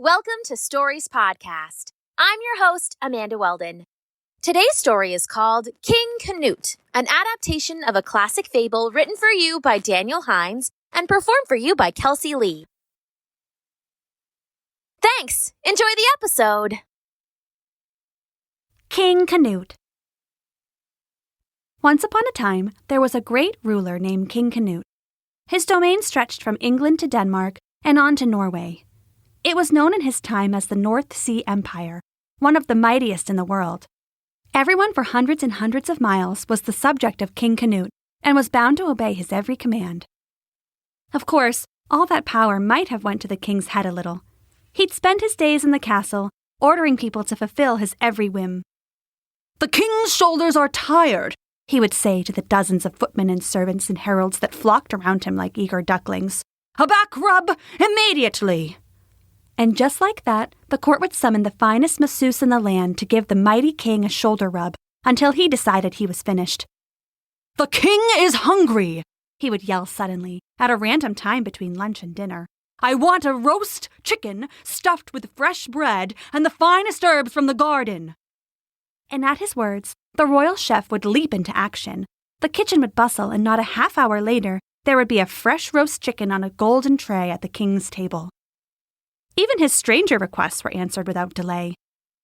Welcome to Stories Podcast. I'm your host, Amanda Weldin. Today's story is called King Canute, an adaptation of a classic fable written for you by Daniel Hinds and performed for you by Kelsie Lee. Thanks! Enjoy the episode! King Canute. Once upon a time, there was a great ruler named King Canute. His domain stretched from England to Denmark and on to Norway. It was known in his time as the North Sea Empire, one of the mightiest in the world. Everyone for hundreds and hundreds of miles was the subject of King Canute and was bound to obey his every command. Of course, all that power might have went to the king's head a little. He'd spend his days in the castle, ordering people to fulfill his every whim. "The king's shoulders are tired," he would say to the dozens of footmen and servants and heralds that flocked around him like eager ducklings. "A back rub, immediately!" And just like that, the court would summon the finest masseuse in the land to give the mighty king a shoulder rub until he decided he was finished. "The king is hungry," he would yell suddenly, at a random time between lunch and dinner. "I want a roast chicken stuffed with fresh bread and the finest herbs from the garden." And at his words, the royal chef would leap into action. The kitchen would bustle, and not a half hour later, there would be a fresh roast chicken on a golden tray at the king's table. Even his stranger requests were answered without delay.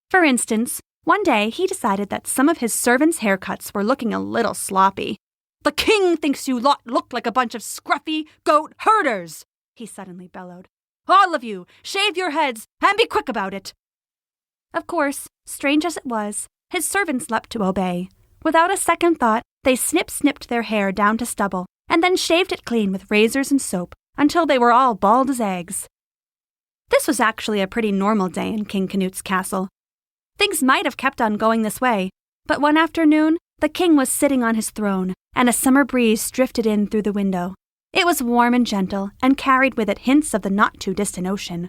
For instance, one day he decided that some of his servants' haircuts were looking a little sloppy. "The king thinks you lot look like a bunch of scruffy goat herders," he suddenly bellowed. "All of you, shave your heads and be quick about it." Of course, strange as it was, his servants leapt to obey. Without a second thought, they snipped their hair down to stubble and then shaved it clean with razors and soap until they were all bald as eggs. This was actually a pretty normal day in King Canute's castle. Things might have kept on going this way, but one afternoon, the king was sitting on his throne, and a summer breeze drifted in through the window. It was warm and gentle, and carried with it hints of the not-too-distant ocean.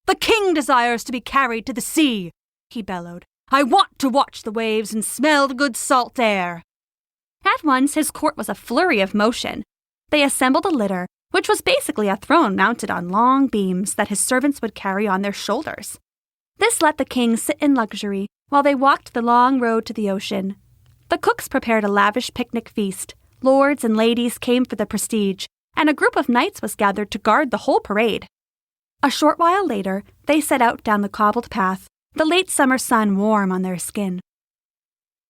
"The king desires to be carried to the sea," he bellowed. "I want to watch the waves and smell the good salt air." At once, his court was a flurry of motion. They assembled a litter, which was basically a throne mounted on long beams that his servants would carry on their shoulders. This let the king sit in luxury while they walked the long road to the ocean. The cooks prepared a lavish picnic feast, lords and ladies came for the prestige, and a group of knights was gathered to guard the whole parade. A short while later, they set out down the cobbled path, the late summer sun warm on their skin.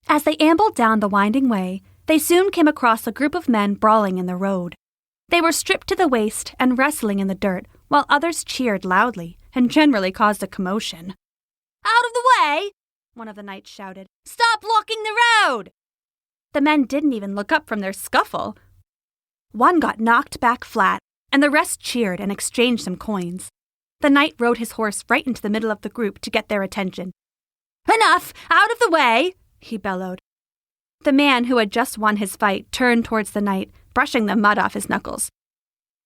As they ambled down the winding way, they soon came across a group of men brawling in the road. They were stripped to the waist and wrestling in the dirt, while others cheered loudly and generally caused a commotion. "Out of the way!" one of the knights shouted. "Stop blocking the road!" The men didn't even look up from their scuffle. One got knocked back flat, and the rest cheered and exchanged some coins. The knight rode his horse right into the middle of the group to get their attention. "Enough! Out of the way!" he bellowed. The man who had just won his fight turned towards the knight, brushing the mud off his knuckles.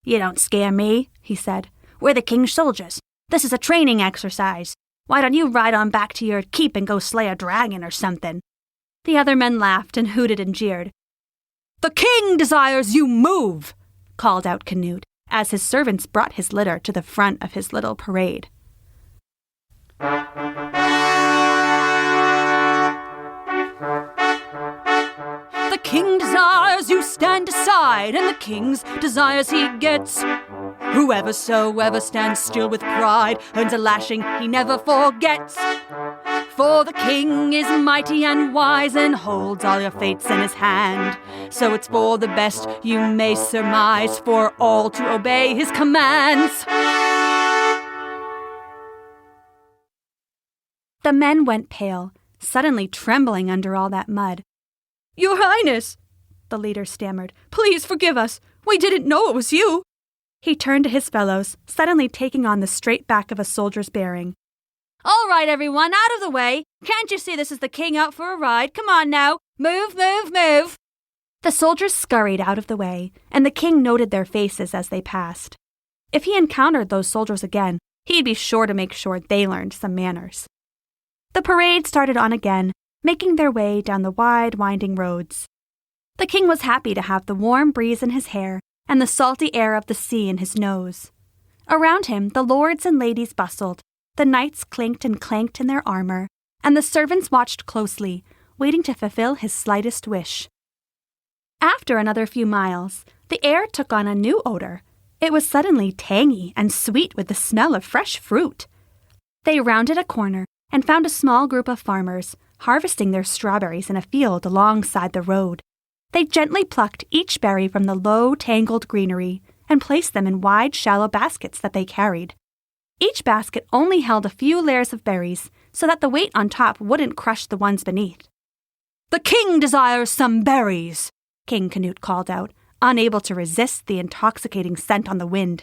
"You don't scare me," he said. "We're the king's soldiers. This is a training exercise. Why don't you ride on back to your keep and go slay a dragon or something?" The other men laughed and hooted and jeered. "The king desires you move," called out Canute, as his servants brought his litter to the front of his little parade. "The king desires you stand aside, and the king's desires he gets. Whoever stands still with pride earns a lashing he never forgets. For the king is mighty and wise and holds all your fates in his hand. So it's for the best you may surmise, for all to obey his commands." The men went pale, suddenly trembling under all that mud. "Your Highness," the leader stammered, "please forgive us. We didn't know it was you." He turned to his fellows, suddenly taking on the straight back of a soldier's bearing. "All right, everyone, out of the way. Can't you see this is the king out for a ride? Come on now. Move, move, move." The soldiers scurried out of the way, and the king noted their faces as they passed. If he encountered those soldiers again, he'd be sure to make sure they learned some manners. The parade started on again, making their way down the wide, winding roads. The king was happy to have the warm breeze in his hair and the salty air of the sea in his nose. Around him, the lords and ladies bustled, The knights clinked and clanked in their armor, and the servants watched closely, waiting to fulfill his slightest wish. After another few miles, the air took on a new odor. It was suddenly tangy and sweet with the smell of fresh fruit. They rounded a corner and found a small group of farmers harvesting their strawberries in a field alongside the road. They gently plucked each berry from the low, tangled greenery and placed them in wide, shallow baskets that they carried. Each basket only held a few layers of berries so that the weight on top wouldn't crush the ones beneath. "The king desires some berries," King Canute called out, unable to resist the intoxicating scent on the wind.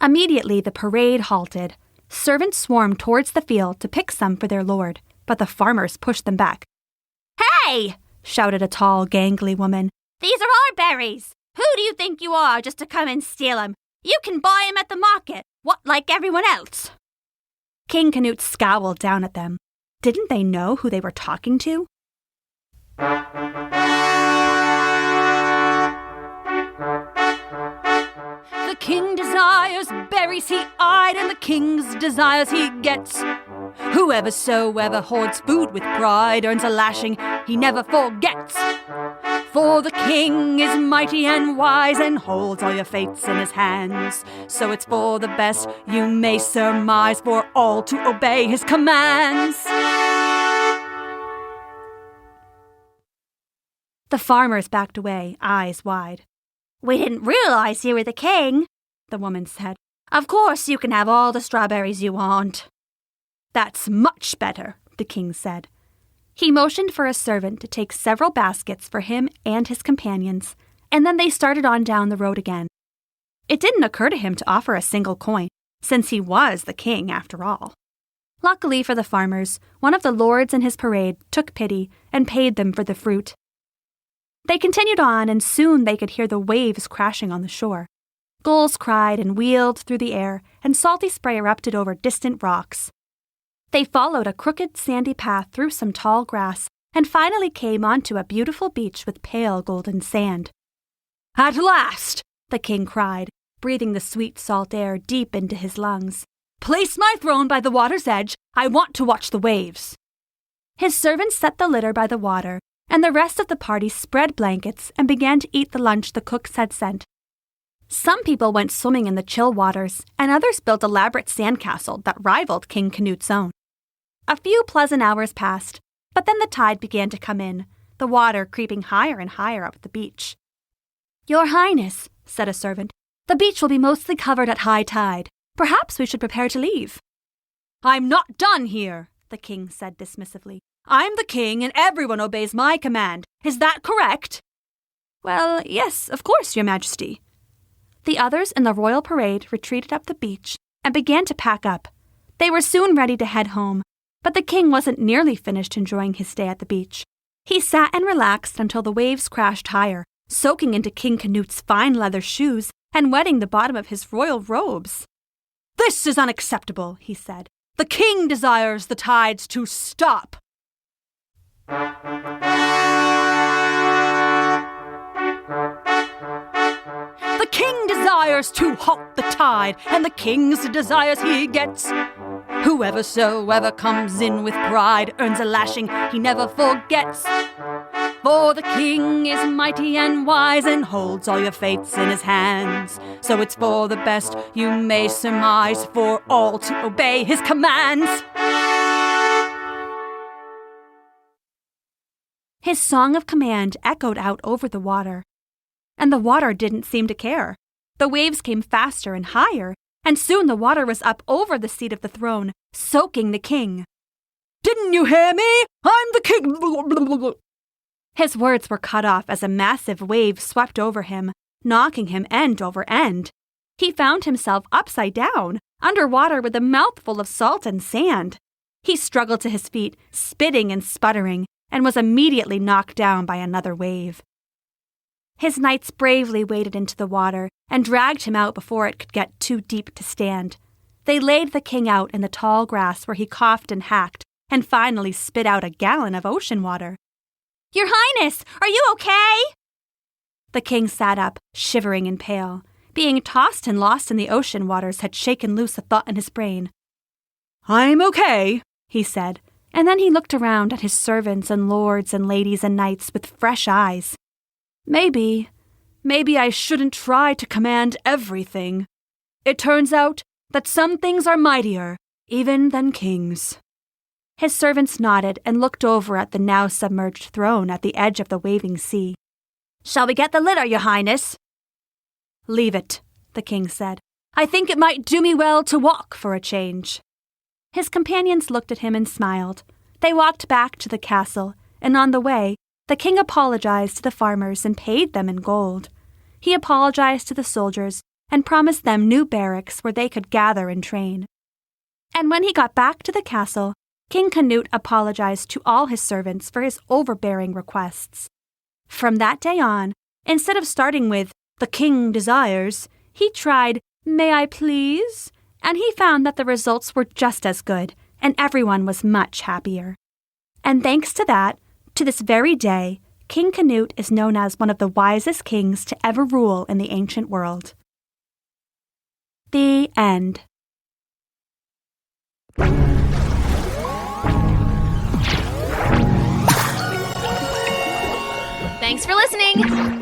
Immediately the parade halted. Servants swarmed towards the field to pick some for their lord, but the farmers pushed them back. "Hey!" shouted a tall, gangly woman. "These are our berries! Who do you think you are just to come and steal 'em? You can buy 'em at the market, like everyone else." King Canute scowled down at them. Didn't they know who they were talking to? "The king desires berries he eyed, and the king's desires he gets. Whoever hoards food with pride earns a lashing he never forgets. For the king is mighty and wise and holds all your fates in his hands. So it's for the best you may surmise for all to obey his commands." The farmers backed away, eyes wide. "We didn't realize you were the king," the woman said. "Of course you can have all the strawberries you want." "That's much better," the king said. He motioned for a servant to take several baskets for him and his companions, and then they started on down the road again. It didn't occur to him to offer a single coin, since he was the king after all. Luckily for the farmers, one of the lords in his parade took pity and paid them for the fruit. They continued on, and soon they could hear the waves crashing on the shore. Gulls cried and wheeled through the air, and salty spray erupted over distant rocks. They followed a crooked, sandy path through some tall grass and finally came onto a beautiful beach with pale golden sand. "At last!" the king cried, breathing the sweet salt air deep into his lungs. "Place my throne by the water's edge. I want to watch the waves." His servants set the litter by the water, and the rest of the party spread blankets and began to eat the lunch the cooks had sent. Some people went swimming in the chill waters, and others built elaborate sandcastles that rivaled King Canute's own. A few pleasant hours passed, but then the tide began to come in, the water creeping higher and higher up the beach. "Your Highness," said a servant, "the beach will be mostly covered at high tide. Perhaps we should prepare to leave." "I'm not done here," the king said dismissively. "I'm the king and everyone obeys my command. Is that correct?" "Well, yes, of course, Your Majesty." The others in the royal parade retreated up the beach and began to pack up. They were soon ready to head home, but the king wasn't nearly finished enjoying his stay at the beach. He sat and relaxed until the waves crashed higher, soaking into King Canute's fine leather shoes and wetting the bottom of his royal robes. "This is unacceptable," he said. "The king desires the tides to stop." "The king desires to halt the tide, and the king's desires he gets. Whoever comes in with pride earns a lashing he never forgets. For the king is mighty and wise and holds all your fates in his hands. So it's for the best you may surmise for all to obey his commands." His song of command echoed out over the water. And the water didn't seem to care. The waves came faster and higher, and soon the water was up over the seat of the throne, soaking the king. "Didn't you hear me? I'm the king!" His words were cut off as a massive wave swept over him, knocking him end over end. He found himself upside down, underwater with a mouthful of salt and sand. He struggled to his feet, spitting and sputtering, and was immediately knocked down by another wave. His knights bravely waded into the water and dragged him out before it could get too deep to stand. They laid the king out in the tall grass where he coughed and hacked, and finally spit out a gallon of ocean water. "Your Highness, are you okay?" The king sat up, shivering and pale. Being tossed and lost in the ocean waters had shaken loose a thought in his brain. "I'm okay," he said, and then he looked around at his servants and lords and ladies and knights with fresh eyes. Maybe I shouldn't try to command everything. It turns out that some things are mightier, even than kings. His servants nodded and looked over at the now submerged throne at the edge of the waving sea. "Shall we get the litter, your highness?" "Leave it," the king said. "I think it might do me well to walk for a change." His companions looked at him and smiled. They walked back to the castle, and on the way, the king apologized to the farmers and paid them in gold. He apologized to the soldiers and promised them new barracks where they could gather and train. And when he got back to the castle, King Canute apologized to all his servants for his overbearing requests. From that day on, instead of starting with, "The king desires," he tried, "May I please?" And he found that the results were just as good, and everyone was much happier. And thanks to that, to this very day, King Canute is known as one of the wisest kings to ever rule in the ancient world. The end. Thanks for listening.